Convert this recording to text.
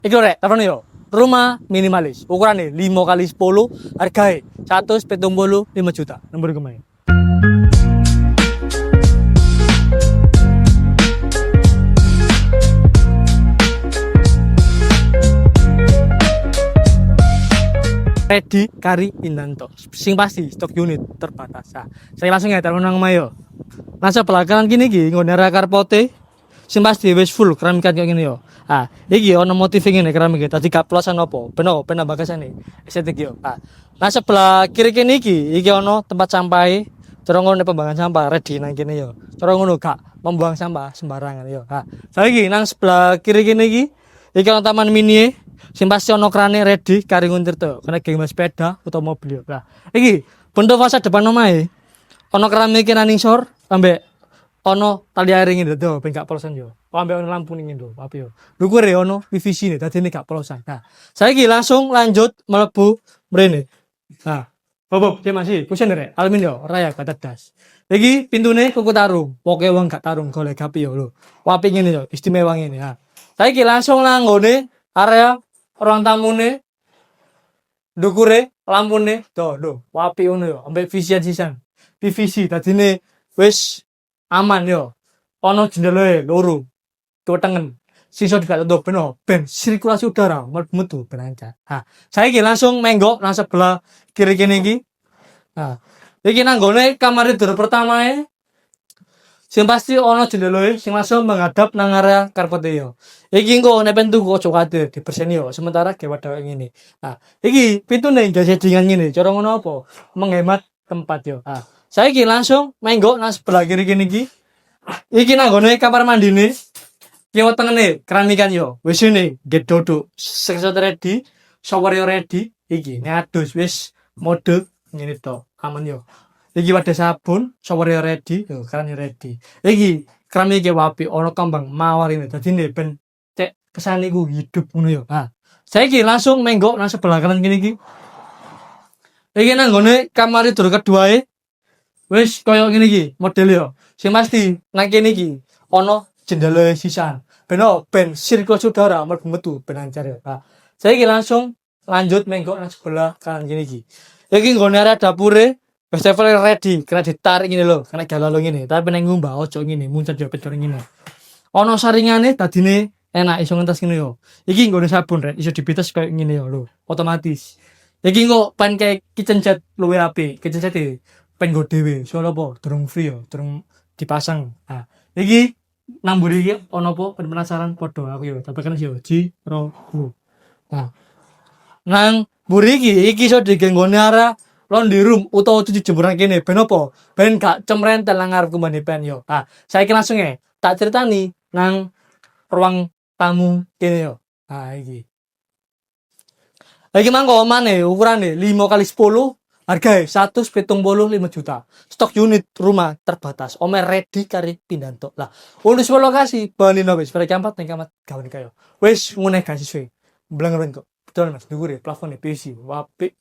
Iki lho rek, telepon yo. Rumah minimalis, ukurannya 5 kali 10, harganya 175 juta. Nomor kemarin. Ready kari Indanto. Sing pasti stok unit terbatas. Nah, saya langsung ya telepon nang Mayo. Masa belakangan gini iki nggon karpote sing pasti wis full keramikan kayak gini yo. Ah, iki ono motif ngene keramik tadi gak plosan opo. Ben bagasane. Estetik yo. Ah. Nah sebelah kiri kene iki ono tempat sampah. Terus ngono pembuangan sampah ready nang kene yo. Terus ngono gak membuang sampah sembarangan yo. Ah. Saiki nang sebelah kiri kene iki ono taman mini sing pasti ono krane ready kari nguntir to. Kena geng sepeda utawa mobil yo. Nah, iki bentuk fasad depan omahe ono keramik nang sor ambek ono tali air ngene lho, ben gak polosan yo. Ambek ono lampu ning lho, apa yo. Dukure ono PVC ne, dadine gak polosan. Nah, saiki langsung lanjut mlebu mrene. Nah, Bob, dia masih kusen rek, aluminium raya gak tedas. Iki pintune kuku tarung, pokoke wong gak tarung golek gapi yo lho. Wapi ngene yo, istimewa ngene. Nah, saiki langsung langgone area ruang tamune. Dukure lampune, lho, wapi ngono yo, ambek visian sisan. PVC dadine wis aman yo. Ono jendelae loro. Kewetengen. Sisa gak tutup ben sirkulasi udara metu ben lancar. Nah, saiki langsung menggok nang sebelah kiri kene iki. Nah, iki nang gone kamar tidur pertamae. Sing pasti ono jendelae sing langsung menghadap nang area karpet yo. Iki engko nek ben tuku ojo kuwatir diberseni yo. Sementara ge wadah ngene. Nah, iki pintune nggak settingan ngene. Cara ngono apa? Menghemat tempat yo. Nah, saiki langsung menggok nang sebelah kiri kene iki. Iki nang gone kamar mandine. Ki wetengene keramikan yo. Wis ini get duduk. Seksot ready, shower yo ready. Iki adus wis mode ngene to. Aman yo. Iki wadah sabun, shower yo ready, yo keran yo ready. Iki keramik wapi ono kembang mawar ini. Dadine ben cek kesane iku hidup ngono yo. Nah, saiki langsung menggok nang sebelah kanan kene iki. Iki nang gone kamar tidur keduae. Wis koyo ngene iki model yo. Sing pasti nang kene iki ono jendela sisan. Ben sirkulasi udara metu ben lancar ya. Nah, saiki langsung lanjut menggok nang sebelah kanan kene iki. Iki nggone area dapure wis level ready, kena ditarik ngene lho, kena galalo ngene. Tapi nang ngumbah ojo ngene, muncul yo pedor ngene. Ono saringane dadine enak iso ngentas ngene yo. Iki nggone sabun rek, iso dibites koyo ngene yo lho, otomatis. Iki kok pan kayak kitchen set luwe apik, kitchen set pen go dhewe. Soal apa? Durung free yo, durung dipasang. Nah, iki nang mburi iki ono apa? Penasaran padha aku yo, tapi kan yo Jiro. Nah, nang mburi iki iso digenggone arah laundry room utawa cuci jemuran kene ben apa? Ben gak cemrentel nang ngarep kumbane pen yo. Nah, saiki langsung tak critani nang ruang tamu kene yo. Nah, iki. Iki mangko omane ukurane 5 kali 10, harga 175 juta. Stok unit rumah terbatas. Omer ready kari Pindanto. Lah, ulus lokasi balino wis pada kampat ning kamar gawe kayo. Wis ngene gak sesuai. Bleng kok. Betul Mas, dhuwure plafone PC. Wapi